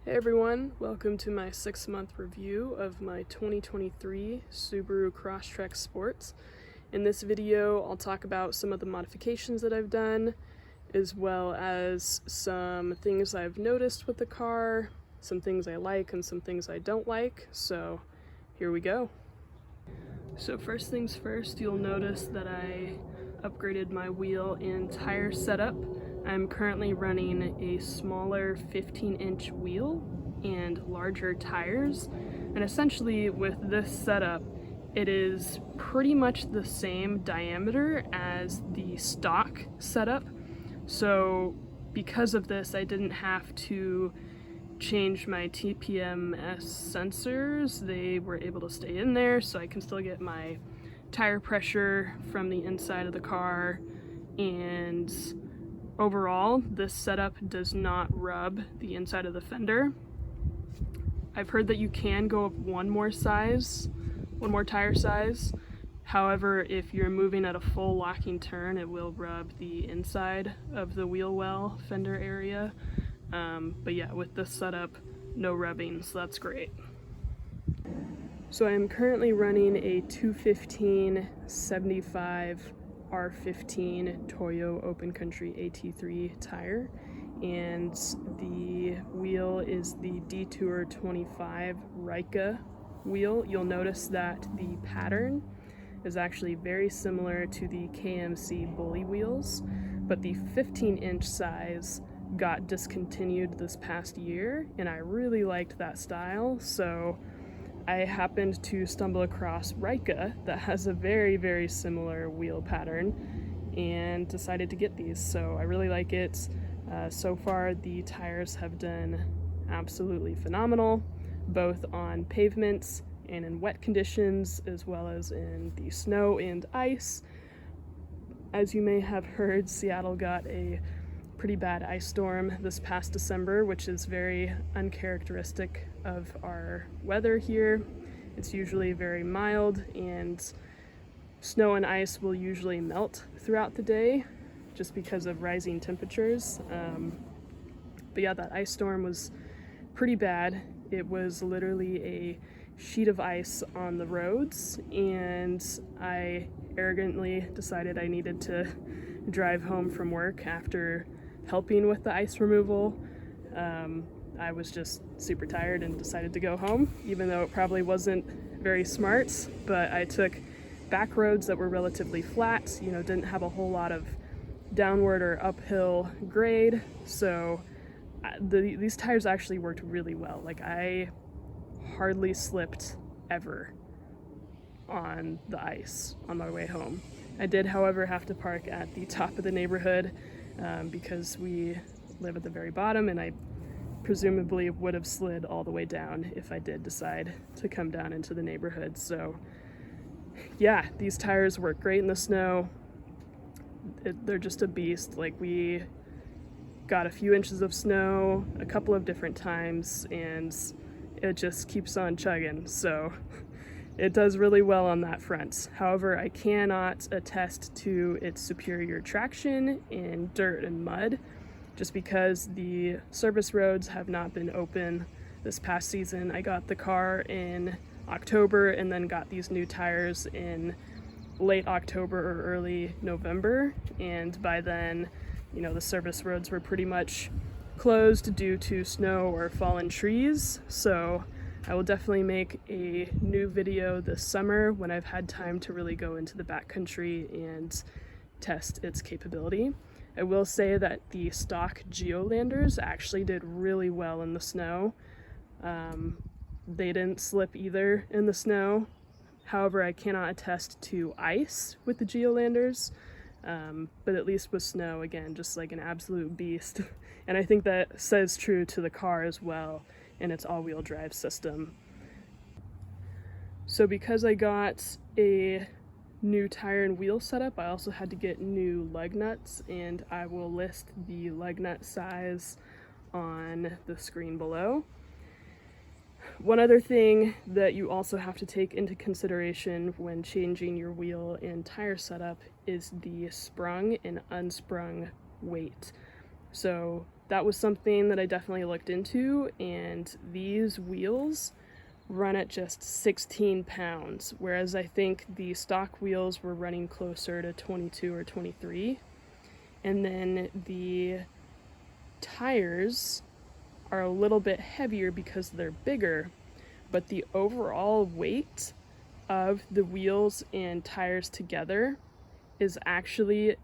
Hey everyone, welcome to my 6-month review of my 2023 Subaru Crosstrek Sport. In this video, I'll talk about some of the modifications that I've done, as well as some things I've noticed with the car, some things I like and some things I don't like, so here we go. So first things first, you'll notice that I upgraded my wheel and tire setup. I'm currently running a smaller 15-inch wheel and larger tires, and essentially with this setup it is pretty much the same diameter as the stock setup. So because of this, I didn't have to change my TPMS sensors. They were able to stay in there, so I can still get my tire pressure from the inside of the car, and overall, this setup does not rub the inside of the fender. I've heard that you can go up one more tire size. However, if you're moving at a full locking turn, it will rub the inside of the wheel well fender area. But yeah, with this setup, no rubbing, so that's great. So I'm currently running a 215/75 R15 Toyo Open Country AT3 tire, and the wheel is the Detour 25 Rika wheel. You'll notice that the pattern is actually very similar to the KMC Bully wheels, but the 15-inch size got discontinued this past year, and I really liked that style, so I happened to stumble across Rika that has a very, very similar wheel pattern and decided to get these. So I really like it. So far, the tires have done absolutely phenomenal, both on pavements and in wet conditions, as well as in the snow and ice. As you may have heard, Seattle got a pretty bad ice storm this past December, which is very uncharacteristic of our weather here. It's usually very mild, and snow and ice will usually melt throughout the day just because of rising temperatures. But yeah, that ice storm was pretty bad. It was literally a sheet of ice on the roads, and I arrogantly decided I needed to drive home from work after helping with the ice removal. I was just super tired and decided to go home, even though it probably wasn't very smart, but I took back roads that were relatively flat, didn't have a whole lot of downward or uphill grade, so these tires actually worked really well. Like, I hardly slipped ever on the ice on my way home. I did, however, have to park at the top of the neighborhood because we live at the very bottom, and I presumably would have slid all the way down if I did decide to come down into the neighborhood. So yeah, these tires work great in the snow. They're just a beast. Like, we got a few inches of snow a couple of different times, and it just keeps on chugging. So it does really well on that front. However, I cannot attest to its superior traction in dirt and mud, just because the service roads have not been open this past season. I got the car in October and then got these new tires in late October or early November, and by then, the service roads were pretty much closed due to snow or fallen trees. So I will definitely make a new video this summer when I've had time to really go into the backcountry and test its capability. I will say that the stock Geolanders actually did really well in the snow. They didn't slip either in the snow. However, I cannot attest to ice with the Geolanders, but at least with snow, again, just like an absolute beast. And I think that says true to the car as well in its all-wheel drive system. So because I got a new tire and wheel setup, I also had to get new lug nuts, and I will list the lug nut size on the screen below. One other thing that you also have to take into consideration when changing your wheel and tire setup is the sprung and unsprung weight. So that was something that I definitely looked into, and these wheels run at just 16 pounds, whereas I think the stock wheels were running closer to 22 or 23. And then the tires are a little bit heavier because they're bigger, but the overall weight of the wheels and tires together is actually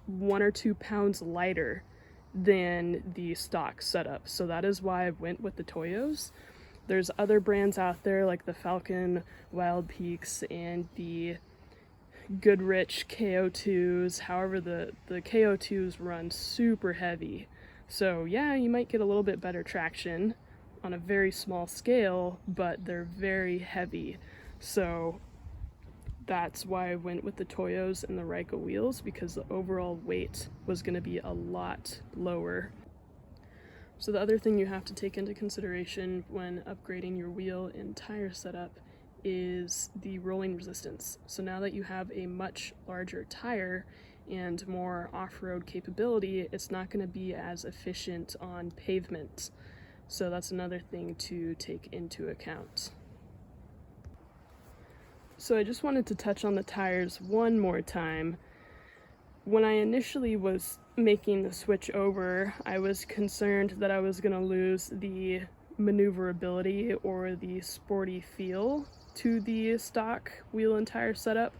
1 or 2 pounds lighter than the stock setup. So that is why I went with the Toyos. There's other brands out there like the Falcon Wild Peaks and the Goodrich KO2s. However, the KO2s run super heavy. So yeah, you might get a little bit better traction on a very small scale, but they're very heavy. So that's why I went with the Toyos and the Rika wheels, because the overall weight was going to be a lot lower. So the other thing you have to take into consideration when upgrading your wheel and tire setup is the rolling resistance. So now that you have a much larger tire and more off-road capability, it's not going to be as efficient on pavement. So that's another thing to take into account. So I just wanted to touch on the tires one more time. When I initially was making the switch over, I was concerned that I was going to lose the maneuverability or the sporty feel to the stock wheel and tire setup,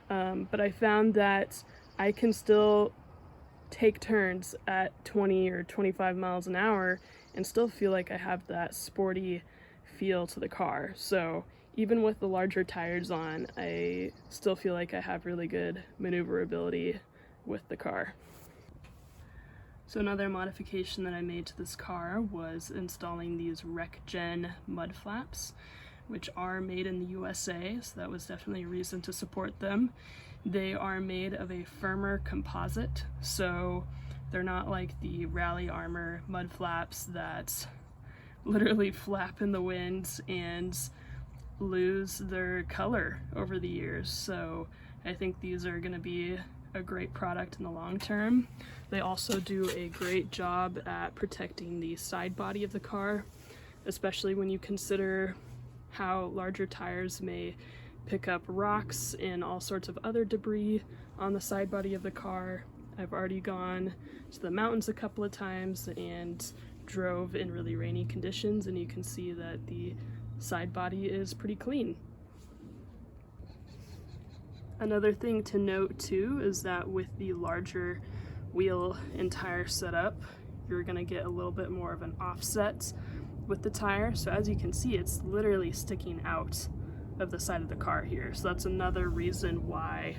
but I found that I can still take turns at 20 or 25 miles an hour and still feel like I have that sporty feel to the car. So even with the larger tires on, I still feel like I have really good maneuverability with the car. So another modification that I made to this car was installing these RecGen mud flaps, which are made in the USA, so that was definitely a reason to support them. They are made of a firmer composite, so they're not like the Rally Armor mud flaps that literally flap in the wind and lose their color over the years. So I think these are going to be a great product in the long term. They also do a great job at protecting the side body of the car, especially when you consider how larger tires may pick up rocks and all sorts of other debris on the side body of the car. I've already gone to the mountains a couple of times and drove in really rainy conditions, and you can see that the side body is pretty clean. Another thing to note too is that with the larger wheel and tire setup, you're going to get a little bit more of an offset with the tire. So as you can see, it's literally sticking out of the side of the car here. So that's another reason why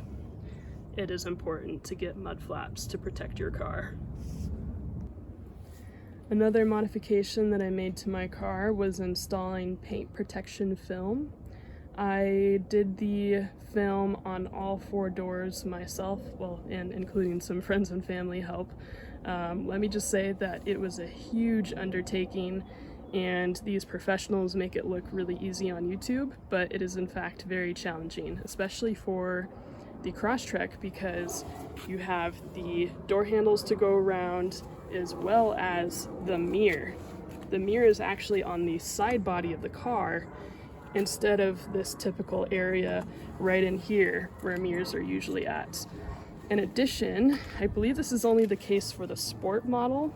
it is important to get mud flaps to protect your car. Another modification that I made to my car was installing paint protection film. I did the film on all 4 doors myself, well, and including some friends and family help. Let me just say that it was a huge undertaking, and these professionals make it look really easy on YouTube, but it is in fact very challenging, especially for the Crosstrek, because you have the door handles to go around as well as the mirror. The mirror is actually on the side body of the car instead of this typical area right in here where mirrors are usually at. In addition, I believe this is only the case for the Sport model,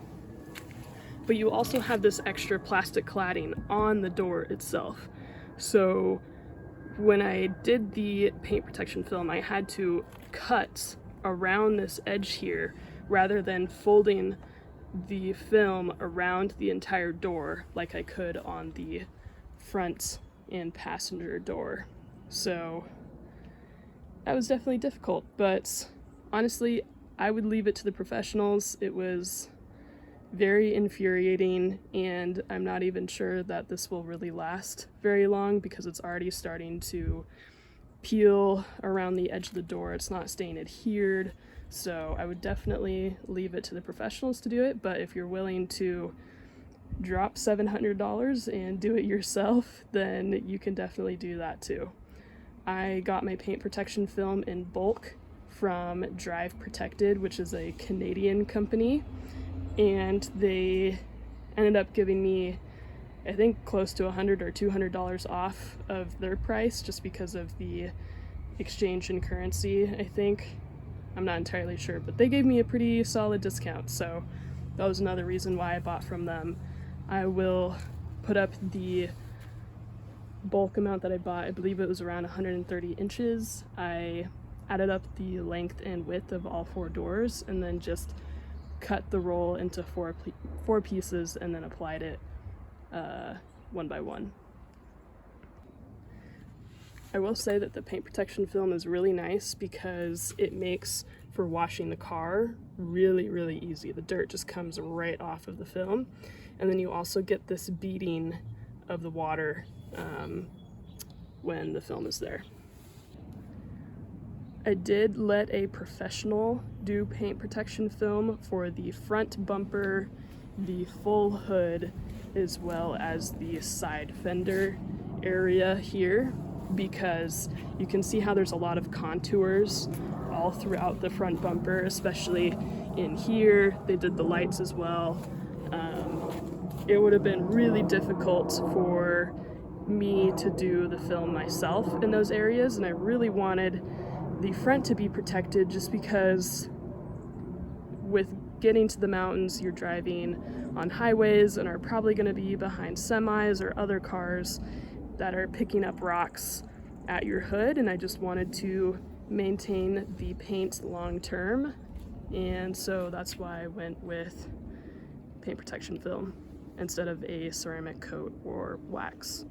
but you also have this extra plastic cladding on the door itself. So when I did the paint protection film, I had to cut around this edge here rather than folding the film around the entire door like I could on the front and passenger door. So that was definitely difficult, but honestly, I would leave it to the professionals. It was very infuriating, and I'm not even sure that this will really last very long because it's already starting to peel around the edge of the door. It's not staying adhered, so I would definitely leave it to the professionals to do it. But if you're willing to drop $700 and do it yourself, then you can definitely do that too. I got my paint protection film in bulk from Drive Protected, which is a Canadian company, and they ended up giving me, I think, close to $100 or $200 off of their price just because of the exchange in currency, I think. I'm not entirely sure, but they gave me a pretty solid discount, so that was another reason why I bought from them. I will put up the bulk amount that I bought. I believe it was around 130 inches. I added up the length and width of all 4 doors and then just cut the roll into four pieces and then applied it one by one. I will say that the paint protection film is really nice because it makes for washing the car really, really easy. The dirt just comes right off of the film, and then you also get this beading of the water when the film is there. I did let a professional do paint protection film for the front bumper, the full hood, as well as the side fender area here, because you can see how there's a lot of contours all throughout the front bumper, especially in here. They did the lights as well. It would have been really difficult for me to do the film myself in those areas, and I really wanted the front to be protected just because with getting to the mountains, you're driving on highways and are probably going to be behind semis or other cars that are picking up rocks at your hood, and I just wanted to maintain the paint long term, and so that's why I went with paint protection film instead of a ceramic coat or wax.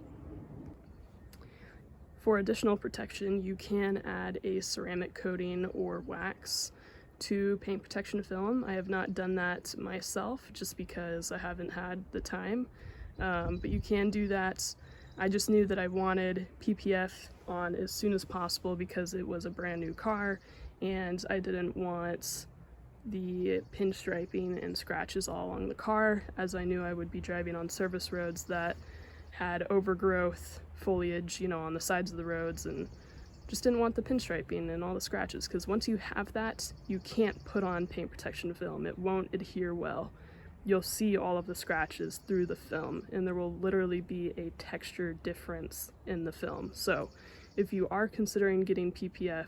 For additional protection, you can add a ceramic coating or wax to paint protection film. I have not done that myself just because I haven't had the time, but you can do that. I just knew that I wanted PPF on as soon as possible because it was a brand new car and I didn't want the pinstriping and scratches all along the car, as I knew I would be driving on service roads that had overgrowth foliage, on the sides of the roads, and just didn't want the pinstriping and all the scratches, because once you have that, you can't put on paint protection film. It won't adhere well. You'll see all of the scratches through the film, and there will literally be a texture difference in the film. So if you are considering getting PPF,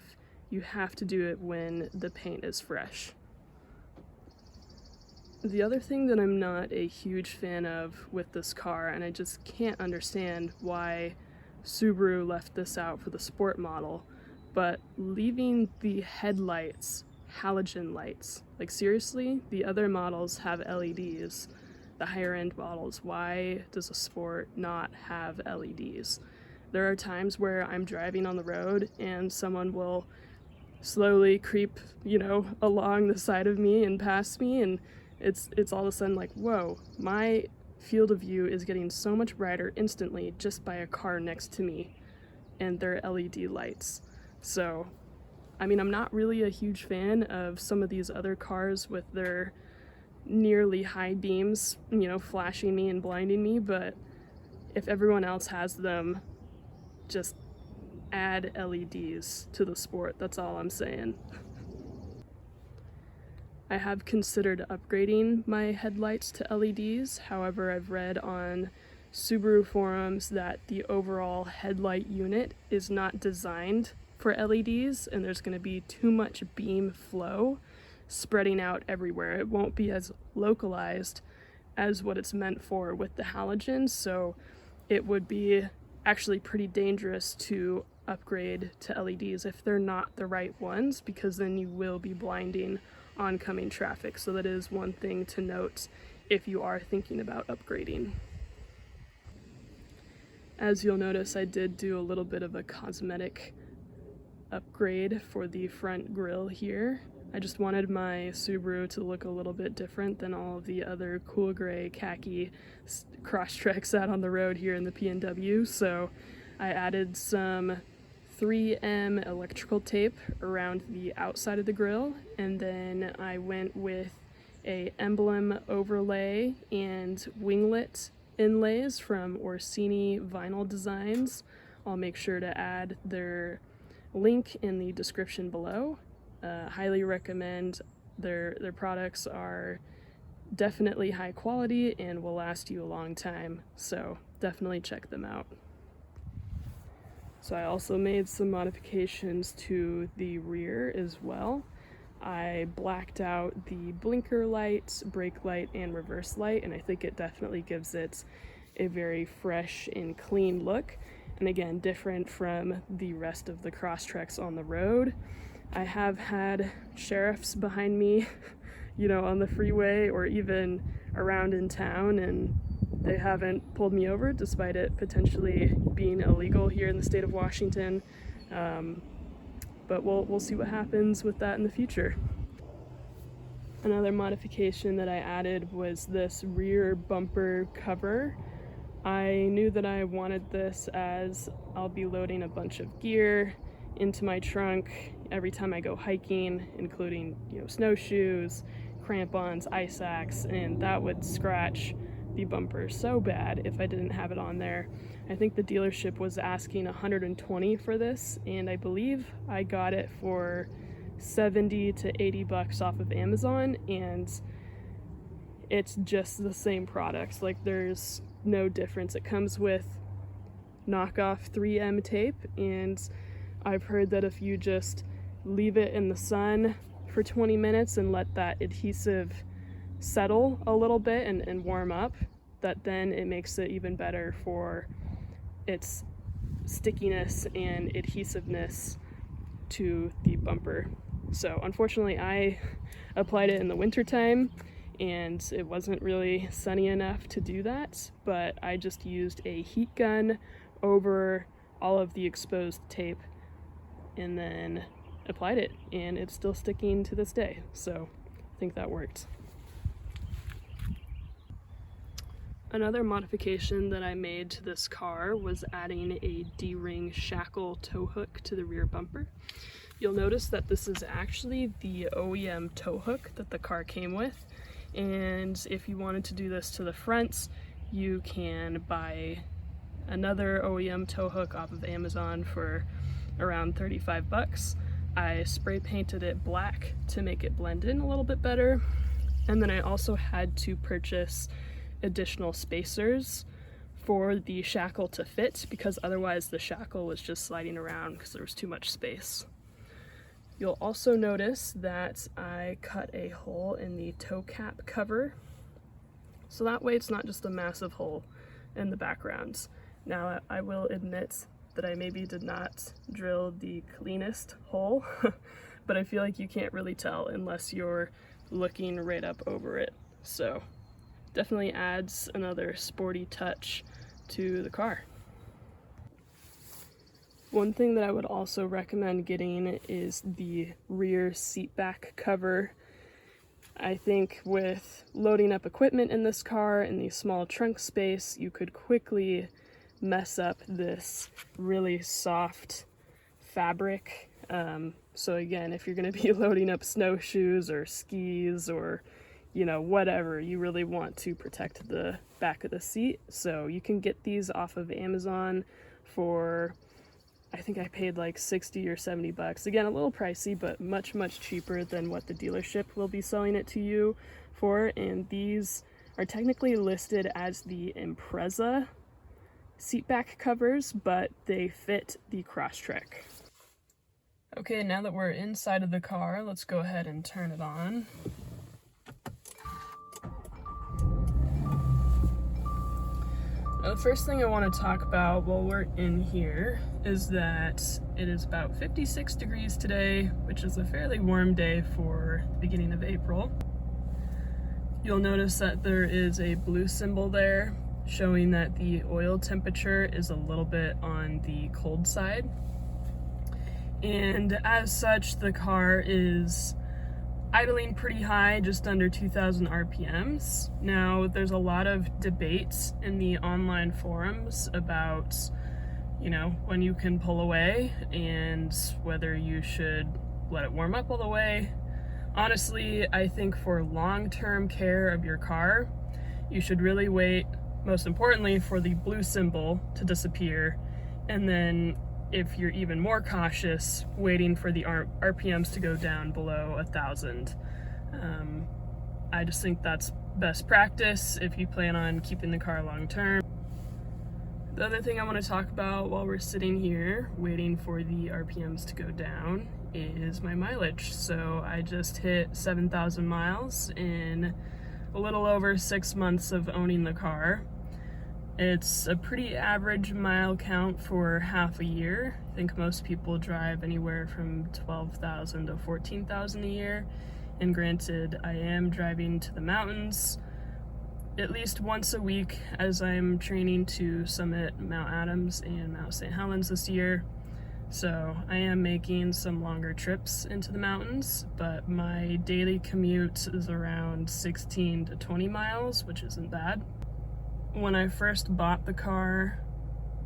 you have to do it when the paint is fresh. The other thing that I'm not a huge fan of with this car, and I just can't understand why Subaru left this out for the sport model, but leaving the headlights halogen lights. Like, seriously, the other models have LEDs, the higher end models. Why does a sport not have LEDs? There are times where I'm driving on the road and someone will slowly creep, along the side of me and past me, and it's all of a sudden like, whoa, my field of view is getting so much brighter instantly just by a car next to me and their LED lights. So, I'm not really a huge fan of some of these other cars with their nearly high beams, flashing me and blinding me, but if everyone else has them, just add LEDs to the sport. That's all I'm saying. I have considered upgrading my headlights to LEDs. However, I've read on Subaru forums that the overall headlight unit is not designed for LEDs, and there's going to be too much beam flow spreading out everywhere. It won't be as localized as what it's meant for with the halogens, so it would be actually pretty dangerous to upgrade to LEDs if they're not the right ones, because then you will be blinding oncoming traffic. So that is one thing to note if you are thinking about upgrading. As you'll notice, I did do a little bit of a cosmetic upgrade for the front grille here. I just wanted my Subaru to look a little bit different than all of the other cool gray khaki Crosstreks out on the road here in the PNW, so I added some 3M electrical tape around the outside of the grille, and then I went with a emblem overlay and winglet inlays from Orsini Vinyl Designs. I'll make sure to add their link in the description below. Highly recommend their products are definitely high quality and will last you a long time, so definitely check them out. So I also made some modifications to the rear as well. I blacked out the blinker light, brake light, and reverse light, and I think it definitely gives it a very fresh and clean look. And again, different from the rest of the Crosstreks on the road. I have had sheriffs behind me, you know, on the freeway or even around in town, and they haven't pulled me over despite it potentially being illegal here in the state of Washington. But we'll see what happens with that in the future. Another modification that I added was this rear bumper cover. I knew that I wanted this as I'll be loading a bunch of gear into my trunk every time I go hiking, including, you know, snowshoes, crampons, ice axe, and that would scratch the bumper so bad if I didn't have it on there. I think the dealership was asking $120 for this, and I believe I got it for $70 to $80 off of Amazon, and it's just the same product. Like, there's no difference. It comes with knockoff 3M tape, and I've heard that if you just leave it in the sun for 20 minutes and let that adhesive settle a little bit and warm up, that then it makes it even better for its stickiness and adhesiveness to the bumper. So unfortunately I applied it in the winter time and it wasn't really sunny enough to do that, but I just used a heat gun over all of the exposed tape and then applied it, and it's still sticking to this day, so I think that worked. Another modification that I made to this car was adding a D-ring shackle tow hook to the rear bumper. You'll notice that this is actually the OEM tow hook that the car came with, and if you wanted to do this to the front, you can buy another OEM tow hook off of Amazon for around $35. I spray painted it black to make it blend in a little bit better, and then I also had to purchase additional spacers for the shackle to fit, because otherwise the shackle was just sliding around because there was too much space. You'll also notice that I cut a hole in the toe cap cover, so that way it's not just a massive hole in the background. Now I will admit that I maybe did not drill the cleanest hole, but I feel like you can't really tell unless you're looking right up over it. So definitely adds another sporty touch to the car. One thing that I would also recommend getting is the rear seat back cover. I think with loading up equipment in this car in the small trunk space, you could quickly mess up this really soft fabric. So again, if you're going to be loading up snowshoes or skis or, you know, whatever, you really want to protect the back of the seat. So you can get these off of Amazon for, I think I paid like 60 or 70 bucks. Again, a little pricey, but much, much cheaper than what the dealership will be selling it to you for. And these are technically listed as the Impreza seat back covers, but they fit the Crosstrek. Okay, now that we're inside of the car, let's go ahead and turn it on. Now, the first thing I want to talk about while we're in here is that it is about 56 degrees today, which is a fairly warm day for the beginning of April. You'll notice that there is a blue symbol there showing that the oil temperature is a little bit on the cold side. And as such, the car is idling pretty high, just under 2,000 RPMs. Now, there's a lot of debates in the online forums about, you know, when you can pull away and whether you should let it warm up all the way. Honestly, I think for long-term care of your car, you should really wait, most importantly, for the blue symbol to disappear, and then if you're even more cautious, waiting for the RPMs to go down below 1,000. I just think that's best practice if you plan on keeping the car long term. The other thing I want to talk about while we're sitting here waiting for the RPMs to go down is my mileage. So I just hit 7,000 miles in a little over 6 months of owning the car. It's a pretty average mile count for half a year. I think most people drive anywhere from 12,000 to 14,000 a year. And granted, I am driving to the mountains at least once a week as I'm training to summit Mount Adams and Mount St. Helens this year. So I am making some longer trips into the mountains, but my daily commute is around 16 to 20 miles, which isn't bad. When I first bought the car,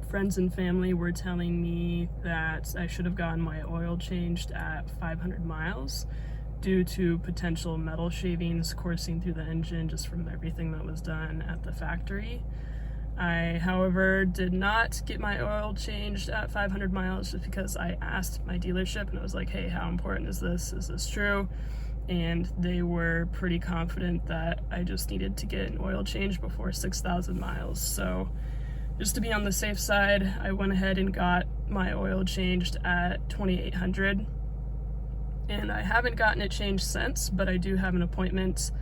friends and family were telling me that I should have gotten my oil changed at 500 miles due to potential metal shavings coursing through the engine just from everything that was done at the factory. I, however, did not get my oil changed at 500 miles just because I asked my dealership and I was like, hey, how important is this? Is this true? And they were pretty confident that I just needed to get an oil change before 6,000 miles. So just to be on the safe side, I went ahead and got my oil changed at 2,800. And I haven't gotten it changed since, but I do have an appointment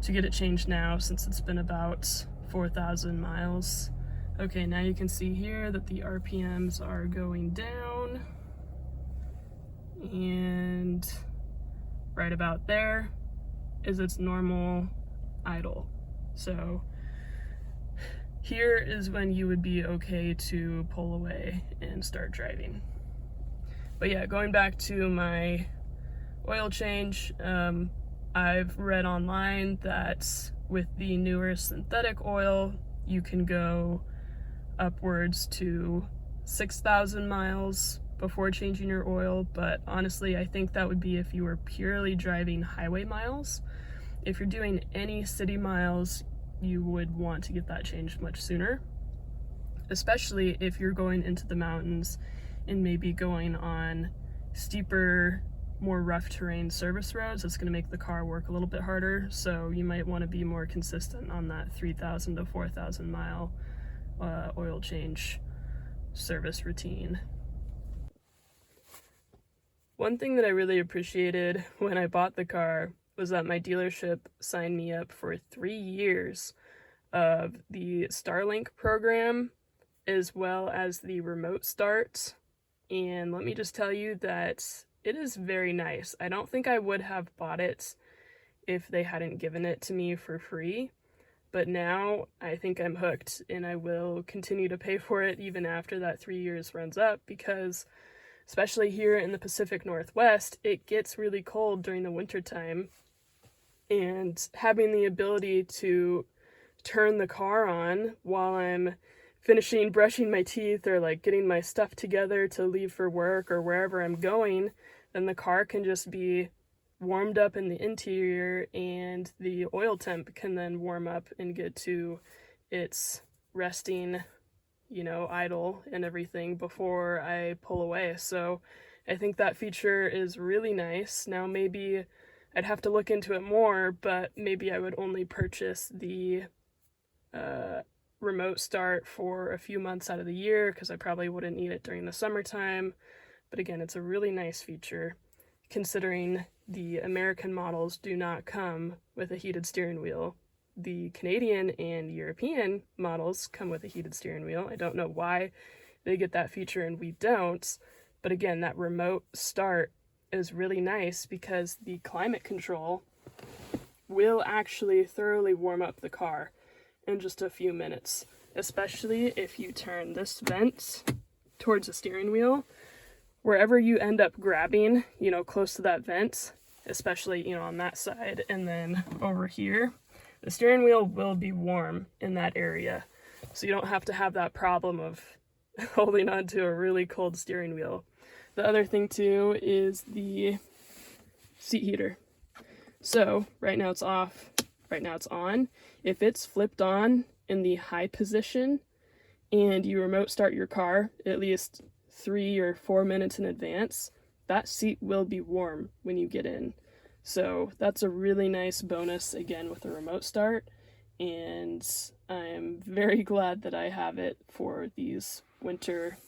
to get it changed now since it's been about 4,000 miles. Okay, now you can see here that the RPMs are going down. And right about there is its normal idle. So here is when you would be okay to pull away and start driving. But yeah, going back to my oil change, I've read online that with the newer synthetic oil, you can go upwards to 6,000 miles before changing your oil, but honestly, I think that would be if you were purely driving highway miles. If you're doing any city miles, you would want to get that changed much sooner, especially if you're going into the mountains and maybe going on steeper, more rough terrain service roads. It's going to make the car work a little bit harder, so you might want to be more consistent on that 3,000 to 4,000 mile oil change service routine. One thing that I really appreciated when I bought the car was that my dealership signed me up for 3 years of the Starlink program as well as the remote start. And let me just tell you that it is very nice. I don't think I would have bought it if they hadn't given it to me for free, but now I think I'm hooked and I will continue to pay for it even after that 3 years runs up, because especially here in the Pacific Northwest, it gets really cold during the wintertime, and having the ability to turn the car on while I'm finishing brushing my teeth or like getting my stuff together to leave for work or wherever I'm going, then the car can just be warmed up in the interior and the oil temp can then warm up and get to its resting, idle and everything before I pull away. So I think that feature is really nice. Now maybe I'd have to look into it more, but maybe I would only purchase the remote start for a few months out of the year because I probably wouldn't need it during the summertime. But again, it's a really nice feature considering the American models do not come with a heated steering wheel. The Canadian and European models come with a heated steering wheel. I don't know why they get that feature and we don't, but again, that remote start is really nice because the climate control will actually thoroughly warm up the car in just a few minutes, especially if you turn this vent towards the steering wheel. Wherever you end up grabbing, close to that vent, especially, on that side, and then over here, the steering wheel will be warm in that area. So you don't have to have that problem of holding onto a really cold steering wheel. The other thing too is the seat heater. So right now it's off, right now it's on. If it's flipped on in the high position and you remote start your car at least 3 or 4 minutes in advance, that seat will be warm when you get in. So that's a really nice bonus, again, with a remote start, and I'm very glad that I have it for these winter,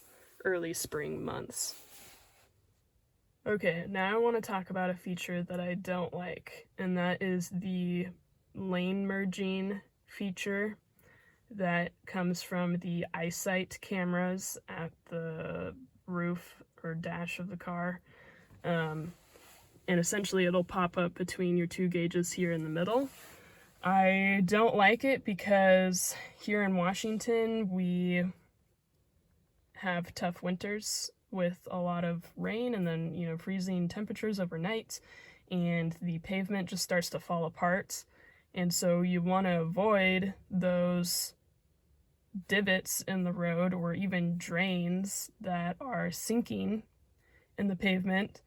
early spring months. Okay, now I want to talk about a feature that I don't like, and that is the lane merging feature that comes from the eyesight cameras at the roof or dash of the car. And essentially it'll pop up between your two gauges here in the middle. I don't like it because here in Washington we have tough winters with a lot of rain and then, freezing temperatures overnight, and the pavement just starts to fall apart. And so you want to avoid those divots in the road or even drains that are sinking in the pavement.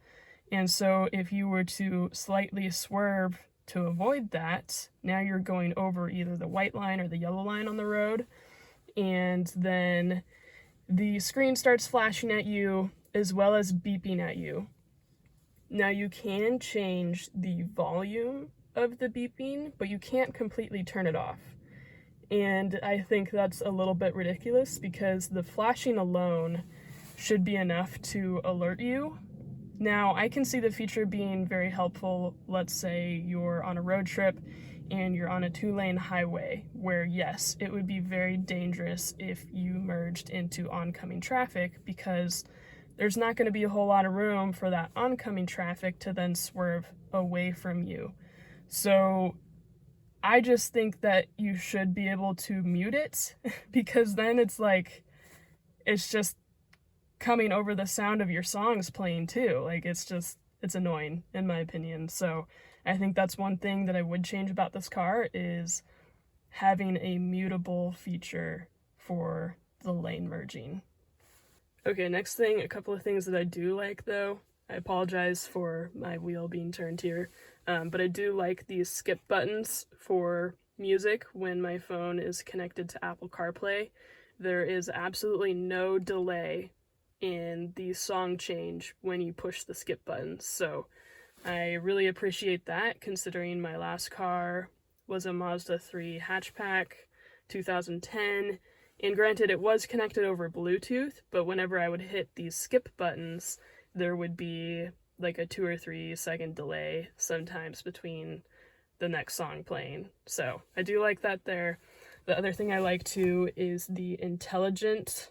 And so if you were to slightly swerve to avoid that, now you're going over either the white line or the yellow line on the road, and then the screen starts flashing at you as well as beeping at you. Now you can change the volume of the beeping, but you can't completely turn it off. And I think that's a little bit ridiculous because the flashing alone should be enough to alert you. Now, I can see the feature being very helpful. Let's say you're on a road trip and you're on a 2-lane highway where, yes, it would be very dangerous if you merged into oncoming traffic because there's not going to be a whole lot of room for that oncoming traffic to then swerve away from you. So I just think that you should be able to mute it because then it's just coming over the sound of your songs playing too. It's annoying in my opinion. So I think that's one thing that I would change about this car is having a mutable feature for the lane merging. Okay, next thing, a couple of things that I do like though. I apologize for my wheel being turned here, but I do like these skip buttons for music when my phone is connected to Apple CarPlay. There is absolutely no delay in the song change when you push the skip button. So I really appreciate that, considering my last car was a Mazda 3 hatchback, 2010, and granted it was connected over Bluetooth, but whenever I would hit these skip buttons, there would be like a 2 or 3 second delay sometimes between the next song playing. So I do like that there. The other thing I like too is the intelligent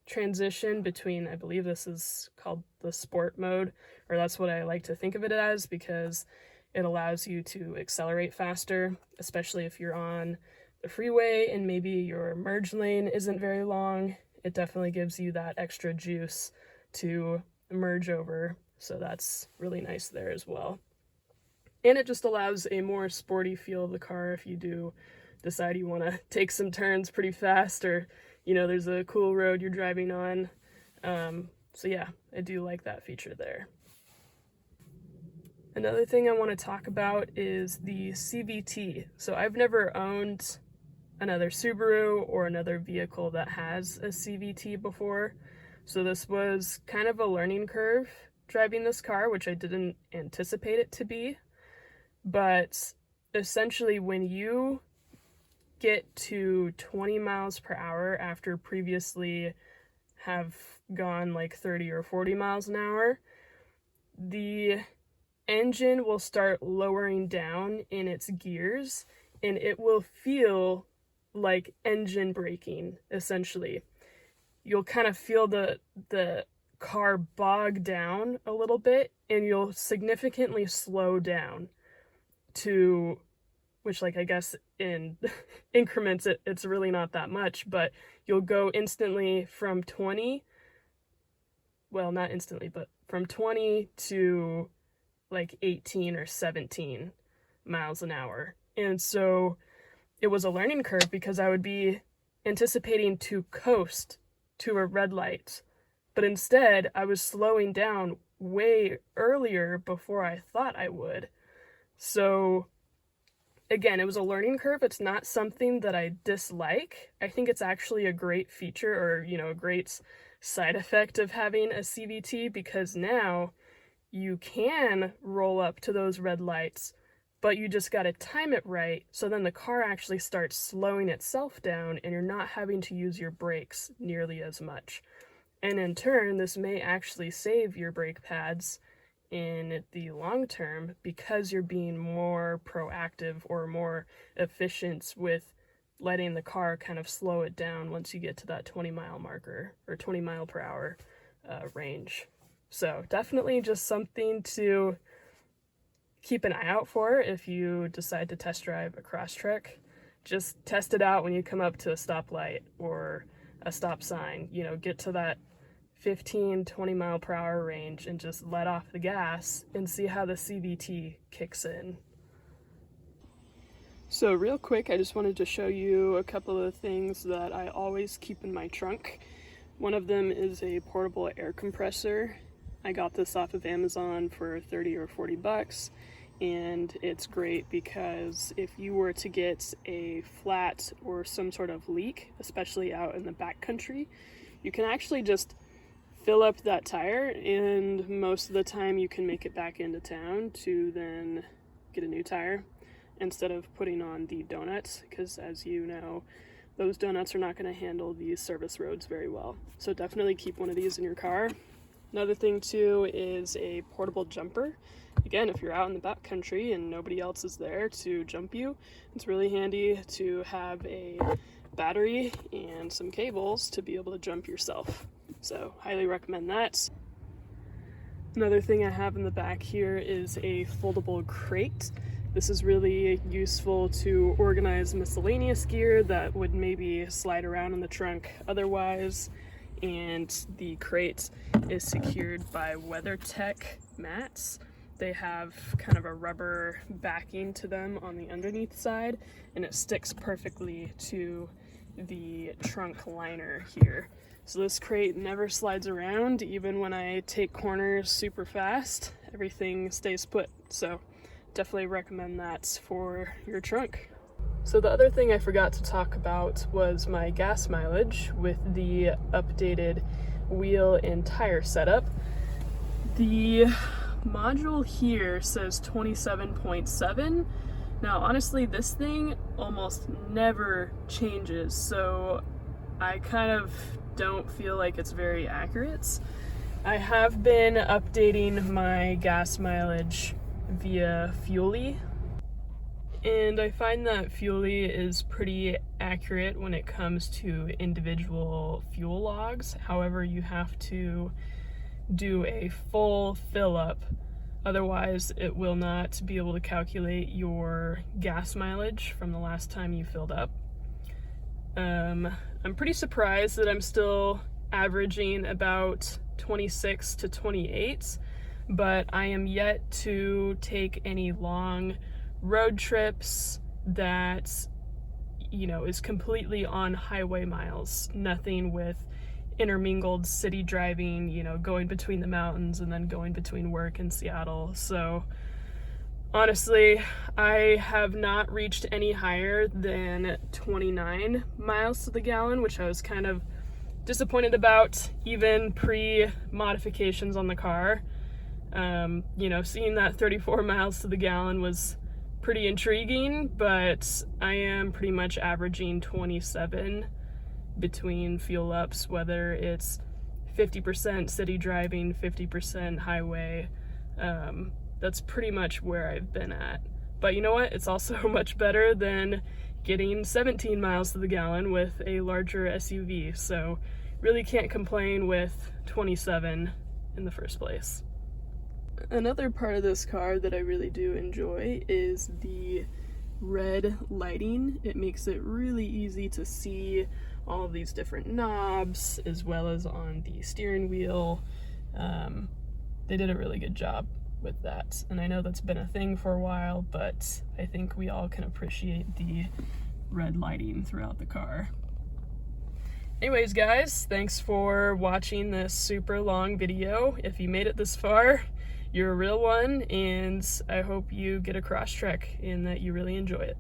transition between, I believe this is called the sport mode, or that's what I like to think of it as, because it allows you to accelerate faster, especially if you're on the freeway and maybe your merge lane isn't very long. It definitely gives you that extra juice to merge over, so that's really nice there as well. And it just allows a more sporty feel of the car if you do decide you want to take some turns pretty fast, or there's a cool road you're driving on. So yeah, I do like that feature there. Another thing I want to talk about is the CVT. So I've never owned another Subaru or another vehicle that has a CVT before. So this was kind of a learning curve driving this car, which I didn't anticipate it to be. But essentially when you get to 20 miles per hour after previously have gone like 30 or 40 miles an hour, the engine will start lowering down in its gears and it will feel like engine braking, essentially. You'll kind of feel the car bog down a little bit and you'll significantly slow down to, which I guess in increments it's really not that much, but you'll go instantly from 20, well, not instantly, but from 20 to 18 or 17 miles an hour. And so it was a learning curve because I would be anticipating to coast to a red light, but instead I was slowing down way earlier before I thought I would. So again, it was a learning curve. It's not something that I dislike. I think it's actually a great feature, or a great side effect of having a CVT, because now you can roll up to those red lights, but you just got to time it right, so then the car actually starts slowing itself down and you're not having to use your brakes nearly as much. And in turn, this may actually save your brake pads in the long term because you're being more proactive or more efficient with letting the car kind of slow it down once you get to that 20-mile marker or 20 mile per hour range. So definitely just something to keep an eye out for if you decide to test drive a Crosstrek. Just test it out when you come up to a stoplight or a stop sign. You know, get to that 15-20 mile per hour range and just let off the gas and see how the CVT kicks in. So real quick, I just wanted to show you a couple of things that I always keep in my trunk. One of them is a portable air compressor. I got this off of Amazon for 30 or 40 bucks, and it's great because if you were to get a flat or some sort of leak, especially out in the backcountry, you can actually just fill up that tire, and most of the time you can make it back into town to then get a new tire instead of putting on the donuts, because as you know, those donuts are not going to handle these service roads very well. So definitely keep one of these in your car. Another thing too is a portable jumper. Again, if you're out in the backcountry and nobody else is there to jump you, it's really handy to have a battery and some cables to be able to jump yourself. So highly recommend that. Another thing I have in the back here is a foldable crate. This is really useful to organize miscellaneous gear that would maybe slide around in the trunk otherwise. And the crate is secured by WeatherTech mats. They have kind of a rubber backing to them on the underneath side, and it sticks perfectly to the trunk liner here. So this crate never slides around. Even when I take corners super fast, everything stays put. So definitely recommend that for your trunk. So the other thing I forgot to talk about was my gas mileage with the updated wheel and tire setup. The module here says 27.7. Now honestly, this thing almost never changes, so I kind of don't feel like it's very accurate. I have been updating my gas mileage via Fuelie, and I find that Fuelie is pretty accurate when it comes to individual fuel logs. However, you have to do a full fill up, otherwise it will not be able to calculate your gas mileage from the last time you filled up. I'm pretty surprised that I'm still averaging about 26 to 28, but I am yet to take any long road trips that, you know, is completely on highway miles. Nothing with intermingled city driving, you know, going between the mountains and then going between work in Seattle. So honestly, I have not reached any higher than 29 miles to the gallon, which I was kind of disappointed about, even pre-modifications on the car. You know, seeing that 34 miles to the gallon was pretty intriguing, but I am pretty much averaging 27 between fuel ups, whether it's 50% city driving, 50% highway. That's pretty much where I've been at. But you know what? It's also much better than getting 17 miles to the gallon with a larger SUV. So really can't complain with 27 in the first place. Another part of this car that I really do enjoy is the red lighting. It makes it really easy to see all of these different knobs, as well as on the steering wheel. They did a really good job with that, and I know that's been a thing for a while, but I think we all can appreciate the red lighting throughout the car. Anyways guys, thanks for watching this super long video. If you made it this far, you're a real one, and I hope you get a Crosstrek and that you really enjoy it.